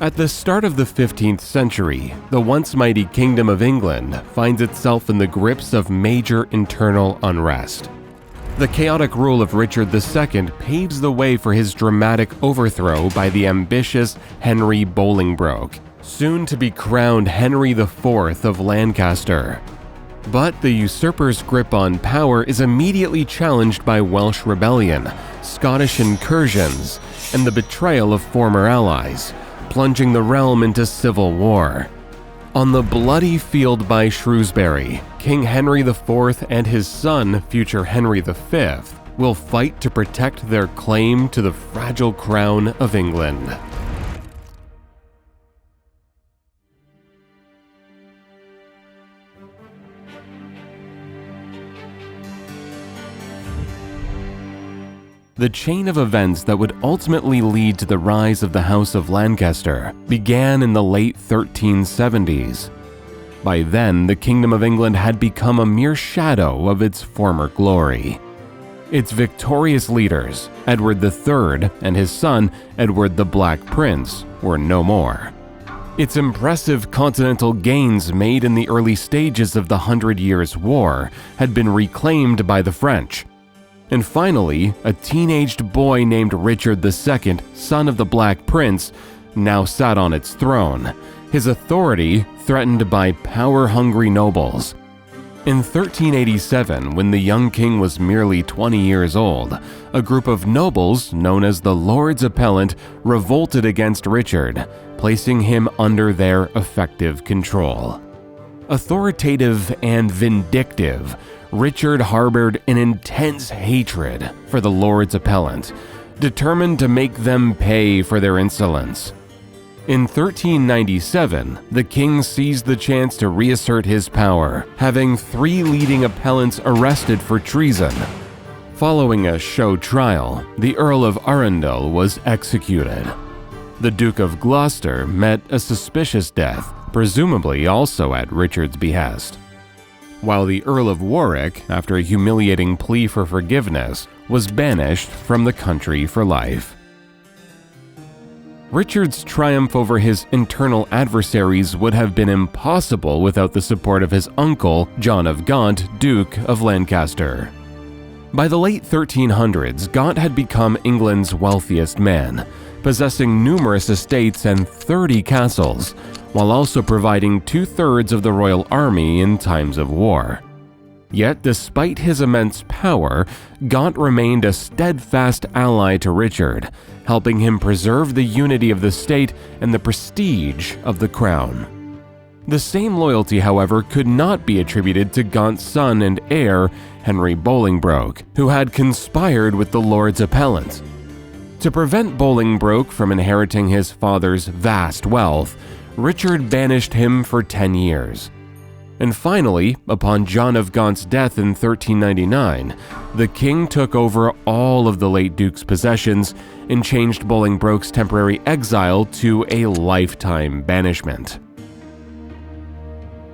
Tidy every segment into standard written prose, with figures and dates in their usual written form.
At the start of the 15th century, the once mighty Kingdom of England finds itself in the grips of major internal unrest. The chaotic rule of Richard II paves the way for his dramatic overthrow by the ambitious Henry Bolingbroke, soon to be crowned Henry IV of Lancaster. But the usurper's grip on power is immediately challenged by Welsh rebellion, Scottish incursions, and the betrayal of former allies, plunging the realm into civil war. On the bloody field by Shrewsbury, King Henry IV and his son, future Henry V, will fight to protect their claim to the fragile crown of England. The chain of events that would ultimately lead to the rise of the House of Lancaster began in the late 1370s. By then, the Kingdom of England had become a mere shadow of its former glory. Its victorious leaders, Edward III and his son, Edward the Black Prince, were no more. Its impressive continental gains made in the early stages of the 100 Years' War had been reclaimed by the French. And finally, a teenaged boy named Richard II, son of the Black Prince, now sat on its throne, his authority threatened by power-hungry nobles. In 1387, when the young king was merely 20 years old, a group of nobles, known as the Lords Appellant, revolted against Richard, placing him under their effective control. Authoritative and vindictive, Richard harbored an intense hatred for the Lords Appellant, determined to make them pay for their insolence. In 1397, the king seized the chance to reassert his power, having 3 leading appellants arrested for treason. Following a show trial, the Earl of Arundel was executed. The Duke of Gloucester met a suspicious death, presumably also at Richard's behest, while the Earl of Warwick, after a humiliating plea for forgiveness, was banished from the country for life. Richard's triumph over his internal adversaries would have been impossible without the support of his uncle, John of Gaunt, Duke of Lancaster. By the late 1300s, Gaunt had become England's wealthiest man, possessing numerous estates and 30 castles, while also providing 2/3 of the royal army in times of war. Yet, despite his immense power, Gaunt remained a steadfast ally to Richard, helping him preserve the unity of the state and the prestige of the crown. The same loyalty, however, could not be attributed to Gaunt's son and heir, Henry Bolingbroke, who had conspired with the Lords Appellant. To prevent Bolingbroke from inheriting his father's vast wealth, Richard banished him for 10 years. And finally, upon John of Gaunt's death in 1399, the king took over all of the late duke's possessions and changed Bolingbroke's temporary exile to a lifetime banishment.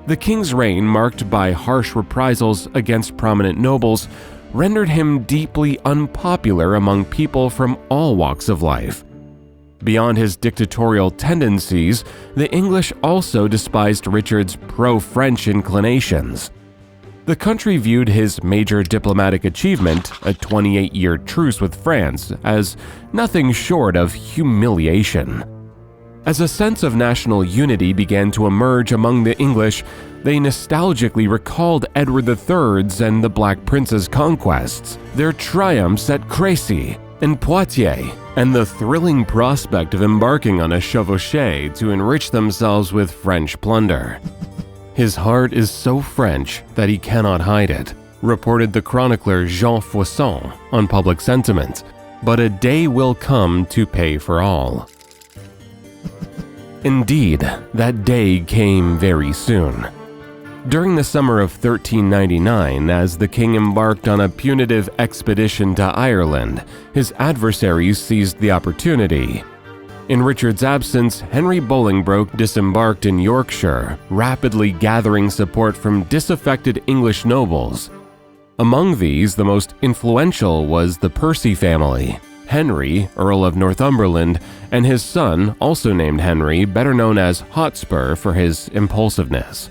The king's reign, marked by harsh reprisals against prominent nobles, rendered him deeply unpopular among people from all walks of life. Beyond his dictatorial tendencies, the English also despised Richard's pro-French inclinations. The country viewed his major diplomatic achievement, a 28-year truce with France, as nothing short of humiliation. As a sense of national unity began to emerge among the English, they nostalgically recalled Edward III's and the Black Prince's conquests, their triumphs at Crécy and Poitiers, and the thrilling prospect of embarking on a chevauchée to enrich themselves with French plunder. His heart is so French that he cannot hide it, reported the chronicler Jean Faucon on Public Sentiment, but a day will come to pay for all. Indeed, that day came very soon. During the summer of 1399, as the king embarked on a punitive expedition to Ireland, his adversaries seized the opportunity. In Richard's absence, Henry Bolingbroke disembarked in Yorkshire, rapidly gathering support from disaffected English nobles. Among these, the most influential was the Percy family, Henry, Earl of Northumberland, and his son, also named Henry, better known as Hotspur for his impulsiveness.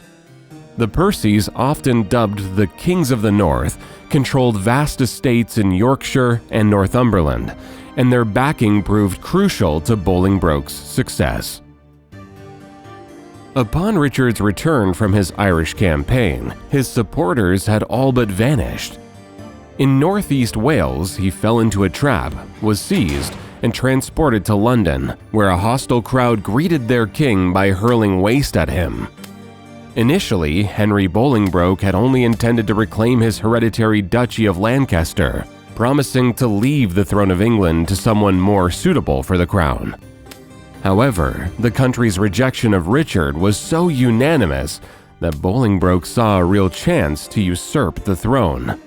The Percys, often dubbed the Kings of the North, controlled vast estates in Yorkshire and Northumberland, and their backing proved crucial to Bolingbroke's success. Upon Richard's return from his Irish campaign, his supporters had all but vanished. In northeast Wales, he fell into a trap, was seized, and transported to London, where a hostile crowd greeted their king by hurling waste at him. Initially, Henry Bolingbroke had only intended to reclaim his hereditary Duchy of Lancaster, promising to leave the throne of England to someone more suitable for the crown. However, the country's rejection of Richard was so unanimous that Bolingbroke saw a real chance to usurp the throne.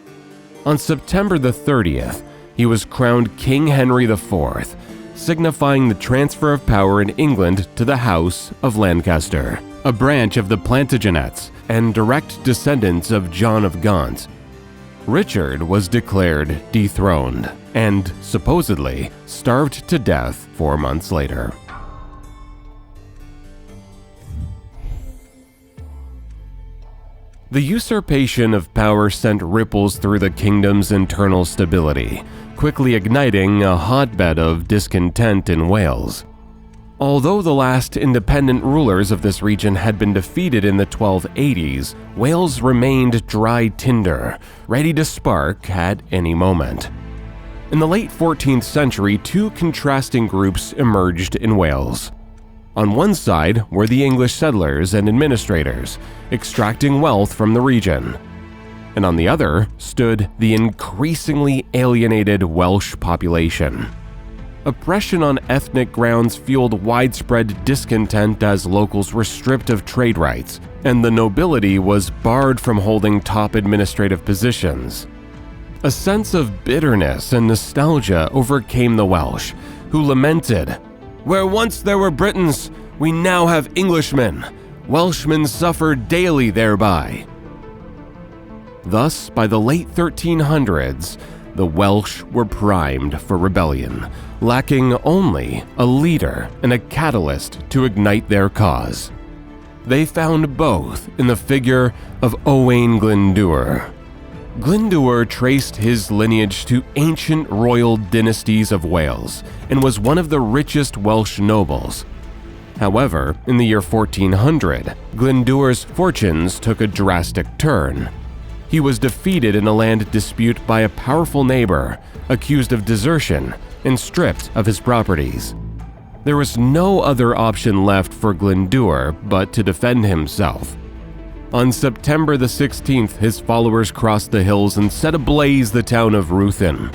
On September the 30th, he was crowned King Henry IV, signifying the transfer of power in England to the House of Lancaster, a branch of the Plantagenets and direct descendants of John of Gaunt. Richard was declared dethroned and, supposedly, starved to death 4 months later. The usurpation of power sent ripples through the kingdom's internal stability, quickly igniting a hotbed of discontent in Wales. Although the last independent rulers of this region had been defeated in the 1280s, Wales remained dry tinder, ready to spark at any moment. In the late 14th century, two contrasting groups emerged in Wales. On one side were the English settlers and administrators, extracting wealth from the region. And on the other stood the increasingly alienated Welsh population. Oppression on ethnic grounds fueled widespread discontent as locals were stripped of trade rights, and the nobility was barred from holding top administrative positions. A sense of bitterness and nostalgia overcame the Welsh, who lamented, "Where once there were Britons, we now have Englishmen. Welshmen suffer daily thereby." Thus, by the late 1300s, the Welsh were primed for rebellion, lacking only a leader and a catalyst to ignite their cause. They found both in the figure of Owain Glyndwr. Glyndwr traced his lineage to ancient royal dynasties of Wales and was one of the richest Welsh nobles. However, in the year 1400, Glyndwr's fortunes took a drastic turn. He was defeated in a land dispute by a powerful neighbor, accused of desertion, and stripped of his properties. There was no other option left for Glyndwr but to defend himself. On September the 16th, his followers crossed the hills and set ablaze the town of Ruthin.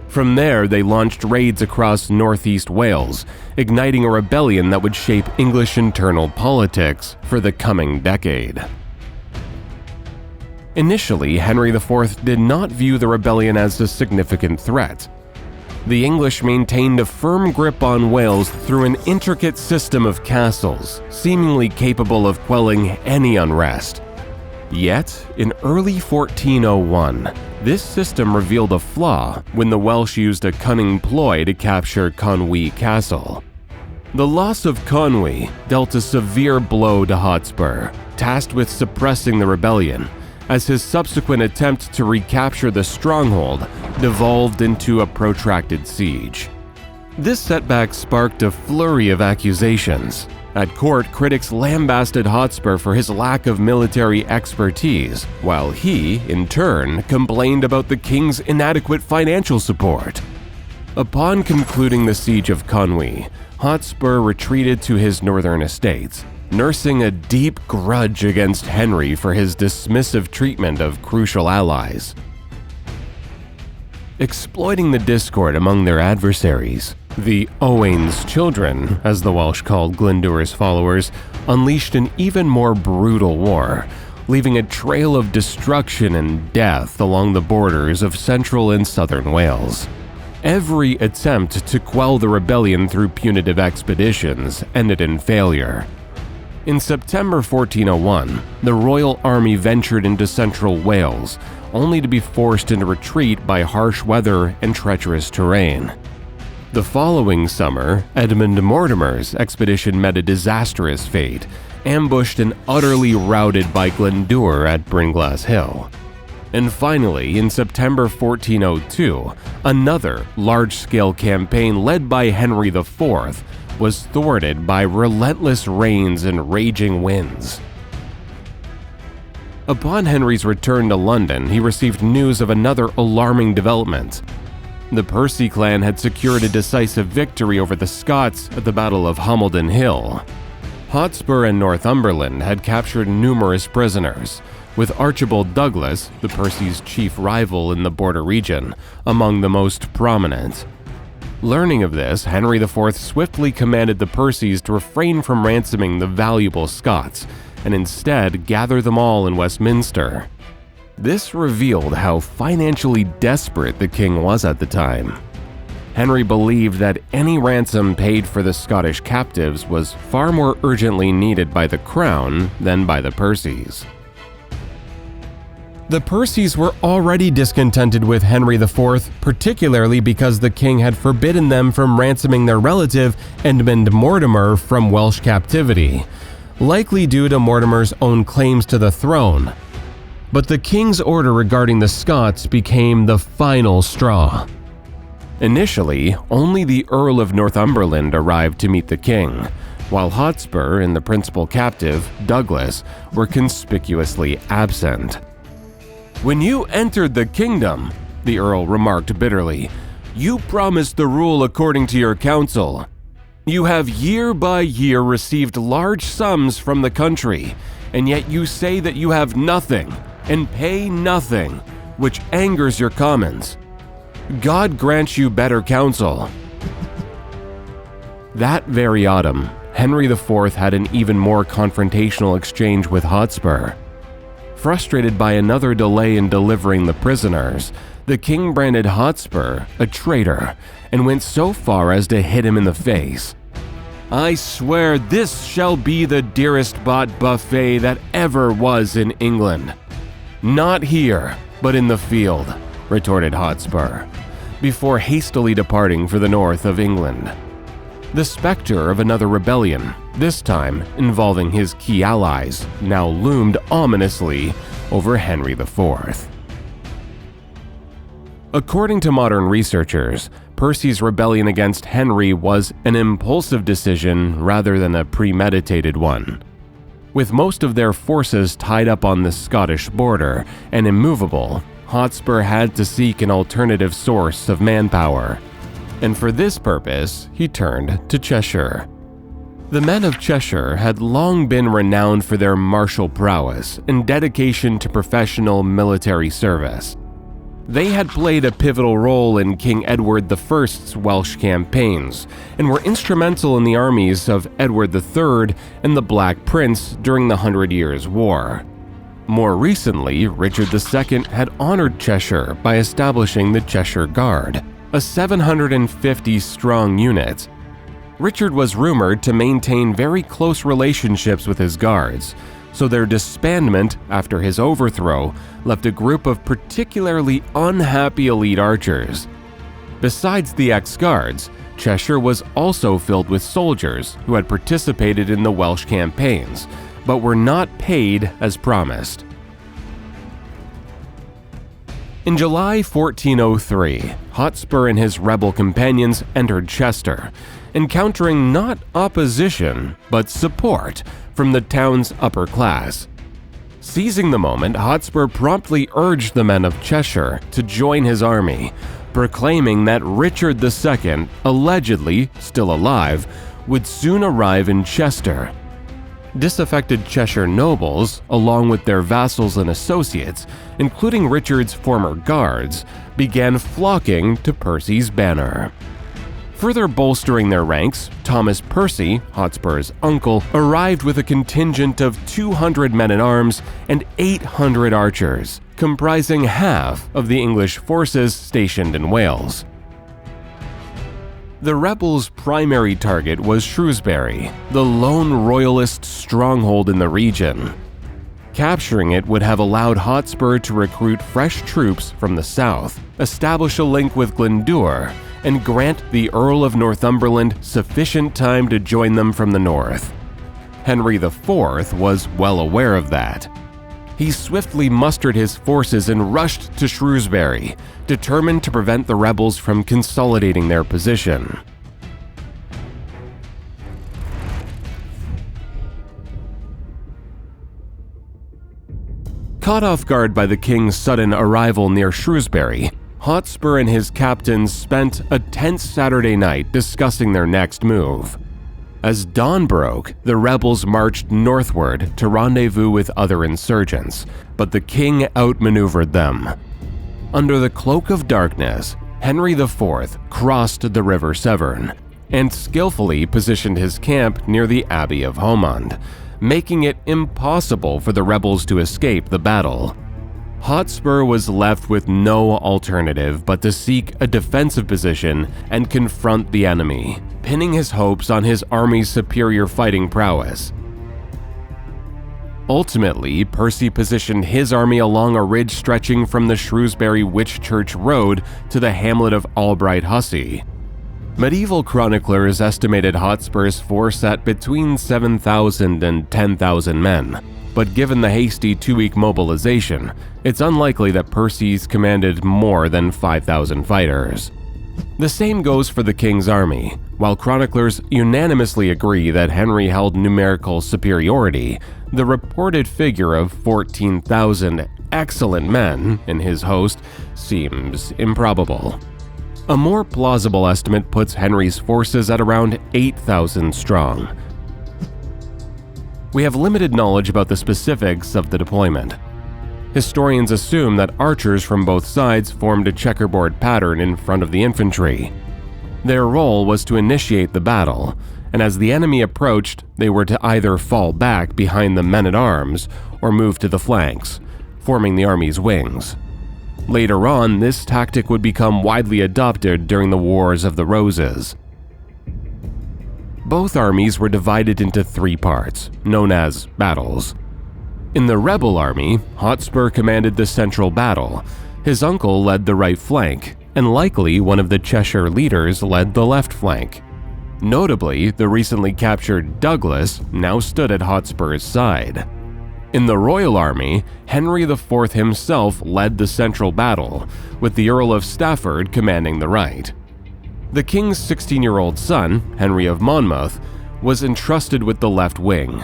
From there, they launched raids across northeast Wales, igniting a rebellion that would shape English internal politics for the coming decade. Initially, Henry IV did not view the rebellion as a significant threat. The English maintained a firm grip on Wales through an intricate system of castles, seemingly capable of quelling any unrest. Yet, in early 1401, this system revealed a flaw when the Welsh used a cunning ploy to capture Conwy Castle. The loss of Conwy dealt a severe blow to Hotspur, tasked with suppressing the rebellion, as his subsequent attempt to recapture the stronghold devolved into a protracted siege. This setback sparked a flurry of accusations. At court, critics lambasted Hotspur for his lack of military expertise, while he, in turn, complained about the king's inadequate financial support. Upon concluding the siege of Conwy, Hotspur retreated to his northern estates, nursing a deep grudge against Henry for his dismissive treatment of crucial allies. Exploiting the discord among their adversaries, the Owain's children, as the Welsh called Glyndwr's followers, unleashed an even more brutal war, leaving a trail of destruction and death along the borders of central and southern Wales. Every attempt to quell the rebellion through punitive expeditions ended in failure. In September 1401, the royal army ventured into central Wales, only to be forced into retreat by harsh weather and treacherous terrain. The following summer, Edmund Mortimer's expedition met a disastrous fate, ambushed and utterly routed by Glyndwr at Brynglas Hill. And finally, in September 1402, another large-scale campaign led by Henry IV was thwarted by relentless rains and raging winds. Upon Henry's return to London, he received news of another alarming development. The Percy clan had secured a decisive victory over the Scots at the Battle of Homildon Hill. Hotspur and Northumberland had captured numerous prisoners, with Archibald Douglas, the Percy's chief rival in the border region, among the most prominent. Learning of this, Henry IV swiftly commanded the Percys to refrain from ransoming the valuable Scots, and instead gather them all in Westminster. This revealed how financially desperate the king was at the time. Henry believed that any ransom paid for the Scottish captives was far more urgently needed by the crown than by the Percys. The Percys were already discontented with Henry IV, particularly because the king had forbidden them from ransoming their relative Edmund Mortimer from Welsh captivity, likely due to Mortimer's own claims to the throne. But the king's order regarding the Scots became the final straw. Initially, only the Earl of Northumberland arrived to meet the king, while Hotspur and the principal captive, Douglas, were conspicuously absent. "When you entered the kingdom," the Earl remarked bitterly, "you promised the rule according to your counsel. You have year by year received large sums from the country, and yet you say that you have nothing and pay nothing, which angers your commons. God grant you better counsel." That very autumn, Henry IV had an even more confrontational exchange with Hotspur. Frustrated by another delay in delivering the prisoners, the king branded Hotspur a traitor and went so far as to hit him in the face. "I swear this shall be the dearest bought buffet that ever was in England." "Not here, but in the field," retorted Hotspur, before hastily departing for the north of England. The specter of another rebellion, this time involving his key allies, now loomed ominously over Henry IV. According to modern researchers, Percy's rebellion against Henry was an impulsive decision rather than a premeditated one. With most of their forces tied up on the Scottish border and immovable, Hotspur had to seek an alternative source of manpower. And for this purpose, he turned to Cheshire. The men of Cheshire had long been renowned for their martial prowess and dedication to professional military service. They had played a pivotal role in King Edward I's Welsh campaigns and were instrumental in the armies of Edward III and the Black Prince during the 100 Years' War. More recently, Richard II had honored Cheshire by establishing the Cheshire Guard, a 750-strong unit. Richard was rumored to maintain very close relationships with his guards, so their disbandment after his overthrow left a group of particularly unhappy elite archers. Besides the ex-guards, Cheshire was also filled with soldiers who had participated in the Welsh campaigns, but were not paid as promised. In July 1403, Hotspur and his rebel companions entered Chester, encountering not opposition, but support from the town's upper class. Seizing the moment, Hotspur promptly urged the men of Cheshire to join his army, proclaiming that Richard II, allegedly still alive, would soon arrive in Chester. Disaffected Cheshire nobles, along with their vassals and associates, including Richard's former guards, began flocking to Percy's banner. Further bolstering their ranks, Thomas Percy, Hotspur's uncle, arrived with a contingent of 200 men-at-arms and 800 archers, comprising half of the English forces stationed in Wales. The rebels' primary target was Shrewsbury, the lone royalist stronghold in the region. Capturing it would have allowed Hotspur to recruit fresh troops from the south, establish a link with Glyndwr, and grant the Earl of Northumberland sufficient time to join them from the north. Henry IV was well aware of that. He swiftly mustered his forces and rushed to Shrewsbury, determined to prevent the rebels from consolidating their position. Caught off guard by the king's sudden arrival near Shrewsbury, Hotspur and his captains spent a tense Saturday night discussing their next move. As dawn broke, the rebels marched northward to rendezvous with other insurgents, but the king outmaneuvered them. Under the cloak of darkness, Henry IV crossed the River Severn and skillfully positioned his camp near the Abbey of Haumond, making it impossible for the rebels to escape the battle. Hotspur was left with no alternative but to seek a defensive position and confront the enemy, pinning his hopes on his army's superior fighting prowess. Ultimately, Percy positioned his army along a ridge stretching from the Shrewsbury Whitchurch Road to the hamlet of Albright Hussey. Medieval chroniclers estimated Hotspur's force at between 7,000 and 10,000 men, but given the hasty 2-week mobilization, it's unlikely that Percy's commanded more than 5,000 fighters. The same goes for the king's army. While chroniclers unanimously agree that Henry held numerical superiority, the reported figure of 14,000 excellent men in his host seems improbable. A more plausible estimate puts Henry's forces at around 8,000 strong. We have limited knowledge about the specifics of the deployment. Historians assume that archers from both sides formed a checkerboard pattern in front of the infantry. Their role was to initiate the battle, and as the enemy approached, they were to either fall back behind the men-at-arms or move to the flanks, forming the army's wings. Later on, this tactic would become widely adopted during the Wars of the Roses. Both armies were divided into 3 parts, known as battles. In the rebel army, Hotspur commanded the central battle, his uncle led the right flank, and likely one of the Cheshire leaders led the left flank. Notably, the recently captured Douglas now stood at Hotspur's side. In the Royal Army, Henry IV himself led the central battle, with the Earl of Stafford commanding the right. The king's 16-year-old son, Henry of Monmouth, was entrusted with the left wing.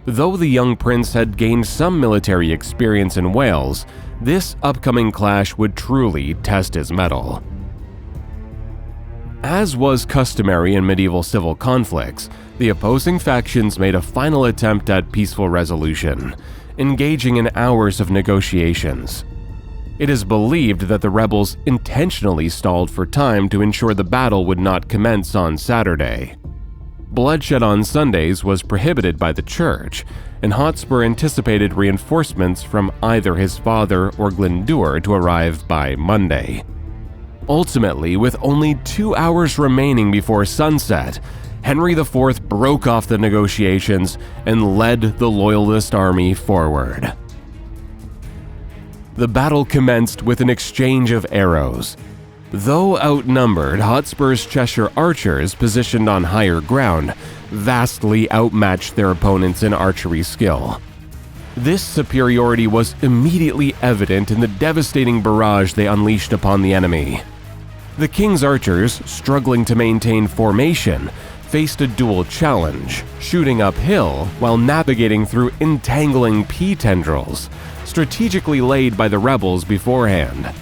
Though the young prince had gained some military experience in Wales, this upcoming clash would truly test his mettle. As was customary in medieval civil conflicts, the opposing factions made a final attempt at peaceful resolution, engaging in hours of negotiations. It is believed that the rebels intentionally stalled for time to ensure the battle would not commence on Saturday. Bloodshed on Sundays was prohibited by the church, and Hotspur anticipated reinforcements from either his father or Glyndwr to arrive by Monday. Ultimately, with only 2 hours remaining before sunset, Henry IV broke off the negotiations and led the Loyalist army forward. The battle commenced with an exchange of arrows. Though outnumbered, Hotspur's Cheshire archers, positioned on higher ground, vastly outmatched their opponents in archery skill. This superiority was immediately evident in the devastating barrage they unleashed upon the enemy. The king's archers, struggling to maintain formation, faced a dual challenge, shooting uphill while navigating through entangling pea tendrils, strategically laid by the rebels beforehand.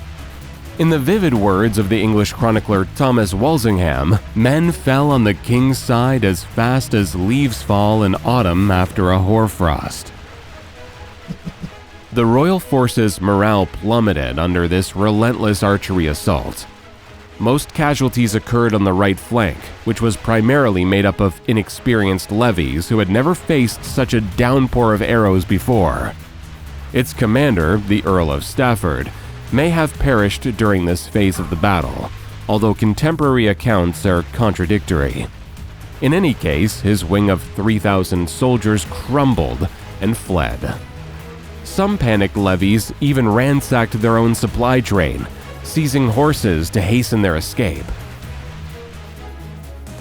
In the vivid words of the English chronicler Thomas Walsingham, men fell on the king's side as fast as leaves fall in autumn after a hoarfrost. The royal forces' morale plummeted under this relentless archery assault. Most casualties occurred on the right flank, which was primarily made up of inexperienced levies who had never faced such a downpour of arrows before. Its commander, the Earl of Stafford, may have perished during this phase of the battle, although contemporary accounts are contradictory. In any case, his wing of 3,000 soldiers crumbled and fled. Some panicked levies even ransacked their own supply train, seizing horses to hasten their escape,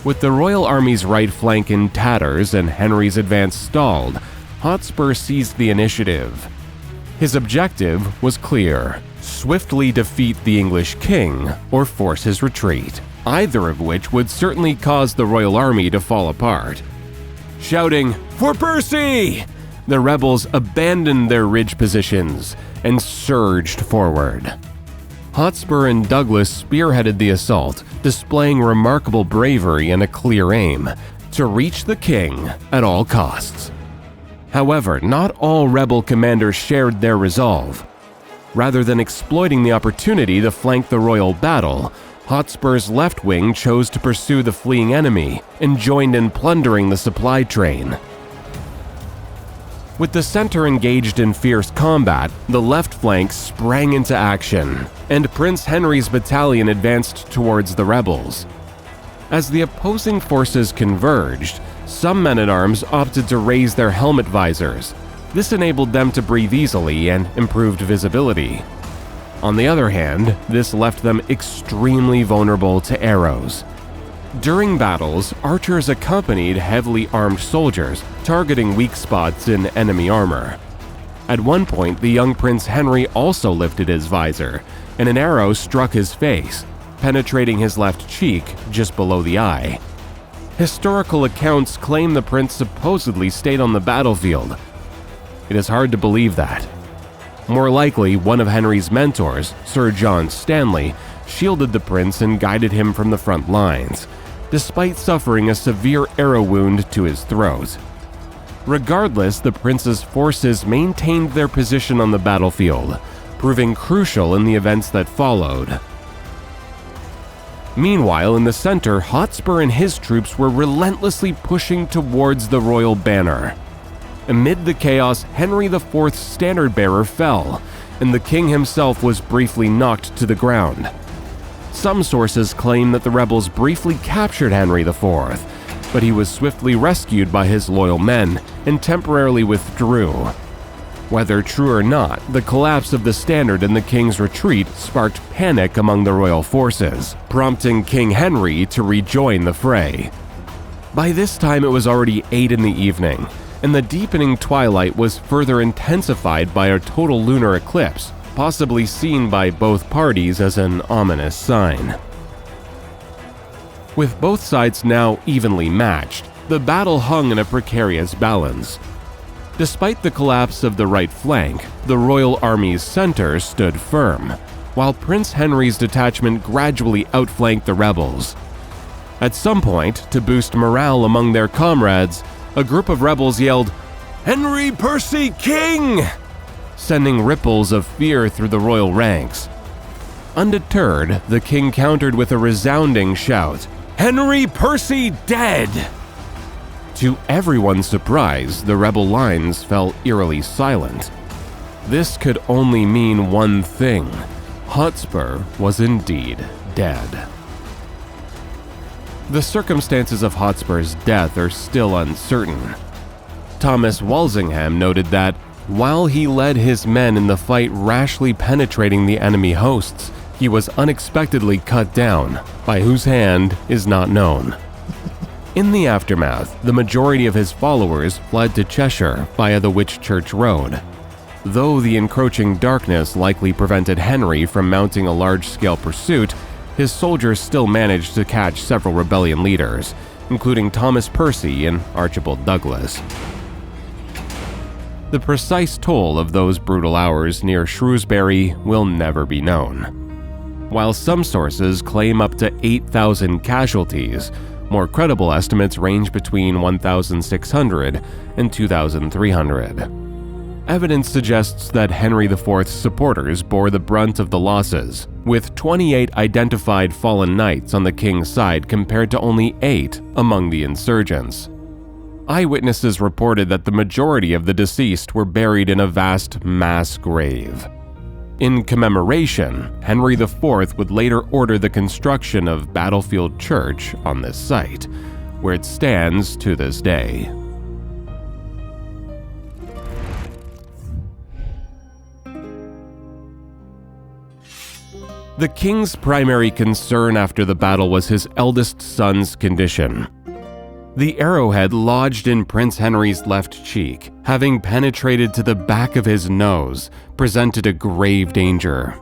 With the royal army's right flank in tatters and Henry's advance stalled, Hotspur seized the initiative. His objective was clear: swiftly defeat the English king or force his retreat, either of which would certainly cause the royal army to fall apart. Shouting, "For Percy!" the rebels abandoned their ridge positions and surged forward. Hotspur and Douglas spearheaded the assault, displaying remarkable bravery and a clear aim to reach the king at all costs. However, not all rebel commanders shared their resolve. Rather than exploiting the opportunity to flank the royal battle, Hotspur's left wing chose to pursue the fleeing enemy and joined in plundering the supply train. With the center engaged in fierce combat, the left flank sprang into action, and Prince Henry's battalion advanced towards the rebels. As the opposing forces converged, some men-at-arms opted to raise their helmet visors. This enabled them to breathe easily and improved visibility. On the other hand, this left them extremely vulnerable to arrows. During battles, archers accompanied heavily armed soldiers, targeting weak spots in enemy armor. At one point, the young Prince Henry also lifted his visor, and an arrow struck his face, penetrating his left cheek just below the eye. Historical accounts claim the prince supposedly stayed on the battlefield. It is hard to believe that. More likely, one of Henry's mentors, Sir John Stanley, shielded the prince and guided him from the front lines, despite suffering a severe arrow wound to his throat. Regardless, the prince's forces maintained their position on the battlefield, proving crucial in the events that followed. Meanwhile, in the center, Hotspur and his troops were relentlessly pushing towards the royal banner. Amid the chaos, Henry IV's standard-bearer fell, and the king himself was briefly knocked to the ground. Some sources claim that the rebels briefly captured Henry IV, but he was swiftly rescued by his loyal men and temporarily withdrew. Whether true or not, the collapse of the standard and the king's retreat sparked panic among the royal forces, prompting King Henry to rejoin the fray. By this time it was already 8 in the evening, and the deepening twilight was further intensified by a total lunar eclipse, possibly seen by both parties as an ominous sign. With both sides now evenly matched, the battle hung in a precarious balance. Despite the collapse of the right flank, the royal army's center stood firm, while Prince Henry's detachment gradually outflanked the rebels. At some point, to boost morale among their comrades, a group of rebels yelled, "Henry Percy King!" sending ripples of fear through the royal ranks. Undeterred, the king countered with a resounding shout, "Henry Percy dead!" To everyone's surprise, the rebel lines fell eerily silent. This could only mean one thing: Hotspur was indeed dead. The circumstances of Hotspur's death are still uncertain. Thomas Walsingham noted that, while he led his men in the fight rashly penetrating the enemy hosts, he was unexpectedly cut down, by whose hand is not known. In the aftermath, the majority of his followers fled to Cheshire via the Whitchurch Road. Though the encroaching darkness likely prevented Henry from mounting a large-scale pursuit, his soldiers still managed to catch several rebellion leaders, including Thomas Percy and Archibald Douglas. The precise toll of those brutal hours near Shrewsbury will never be known. While some sources claim up to 8,000 casualties, more credible estimates range between 1,600 and 2,300. Evidence suggests that Henry IV's supporters bore the brunt of the losses, with 28 identified fallen knights on the king's side compared to only 8 among the insurgents. Eyewitnesses reported that the majority of the deceased were buried in a vast mass grave. In commemoration, Henry IV would later order the construction of Battlefield Church on this site, where it stands to this day. The king's primary concern after the battle was his eldest son's condition. The arrowhead lodged in Prince Henry's left cheek, having penetrated to the back of his nose, presented a grave danger.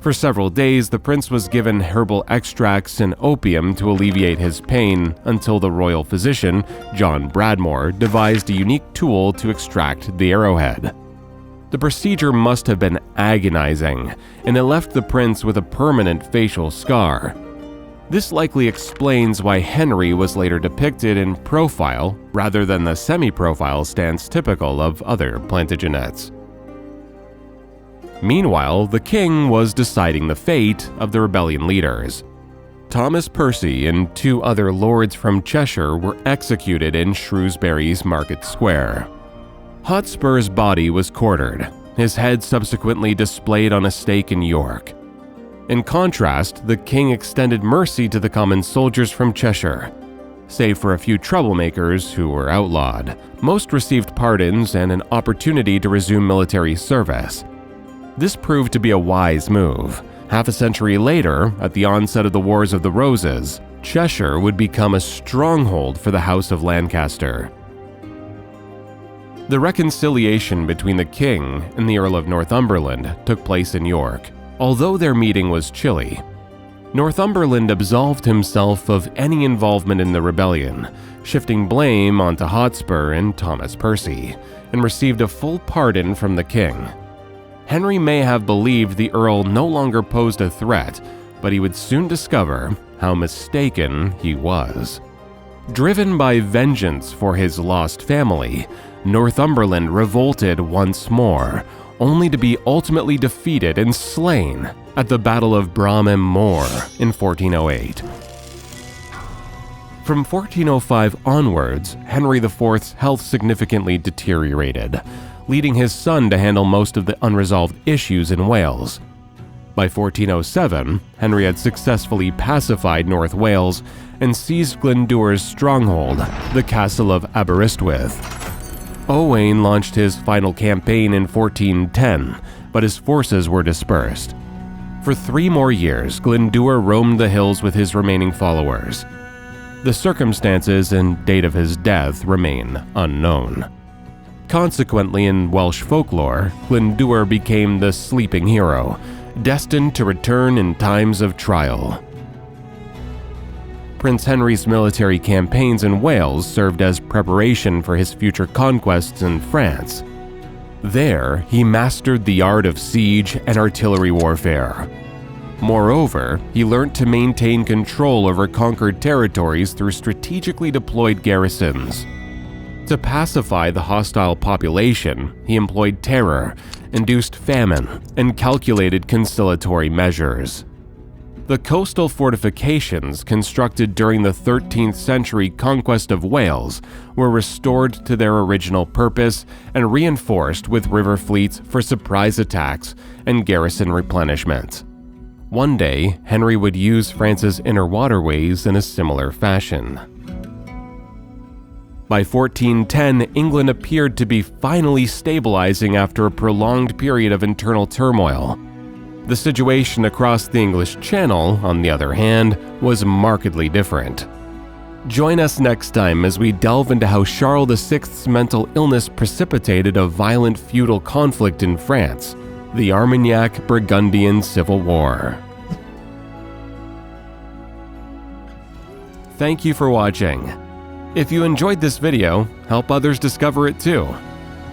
For several days, the prince was given herbal extracts and opium to alleviate his pain until the royal physician, John Bradmore, devised a unique tool to extract the arrowhead. The procedure must have been agonizing, and it left the prince with a permanent facial scar. This likely explains why Henry was later depicted in profile rather than the semi-profile stance typical of other Plantagenets. Meanwhile, the king was deciding the fate of the rebellion leaders. Thomas Percy and 2 other lords from Cheshire were executed in Shrewsbury's Market Square. Hotspur's body was quartered, his head subsequently displayed on a stake in York. In contrast, the king extended mercy to the common soldiers from Cheshire. Save for a few troublemakers who were outlawed, most received pardons and an opportunity to resume military service. This proved to be a wise move. Half a century later, at the onset of the Wars of the Roses, Cheshire would become a stronghold for the House of Lancaster. The reconciliation between the king and the Earl of Northumberland took place in York, although their meeting was chilly. Northumberland absolved himself of any involvement in the rebellion, shifting blame onto Hotspur and Thomas Percy, and received a full pardon from the king. Henry may have believed the Earl no longer posed a threat, but he would soon discover how mistaken he was. Driven by vengeance for his lost family, Northumberland revolted once more, only to be ultimately defeated and slain at the Battle of Bramham Moor in 1408. From 1405 onwards, Henry IV's health significantly deteriorated, leading his son to handle most of the unresolved issues in Wales. By 1407, Henry had successfully pacified North Wales and seized Glyndwr's stronghold, the castle of Aberystwyth. Owain launched his final campaign in 1410, but his forces were dispersed. For 3 more years, Glyndwr roamed the hills with his remaining followers. The circumstances and date of his death remain unknown. Consequently, in Welsh folklore, Glyndwr became the sleeping hero, destined to return in times of trial. Prince Henry's military campaigns in Wales served as preparation for his future conquests in France. There, he mastered the art of siege and artillery warfare. Moreover, he learned to maintain control over conquered territories through strategically deployed garrisons. To pacify the hostile population, he employed terror, induced famine, and calculated conciliatory measures. The coastal fortifications constructed during the 13th century conquest of Wales were restored to their original purpose and reinforced with river fleets for surprise attacks and garrison replenishment. One day, Henry would use France's inner waterways in a similar fashion. By 1410, England appeared to be finally stabilizing after a prolonged period of internal turmoil. The situation across the English Channel, on the other hand, was markedly different. Join us next time as we delve into how Charles VI's mental illness precipitated a violent feudal conflict in France, the Armagnac-Burgundian Civil War. Thank you for watching. If you enjoyed this video, help others discover it too.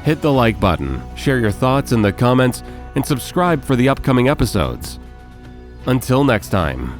Hit the like button, share your thoughts in the comments, and subscribe for the upcoming episodes. Until next time.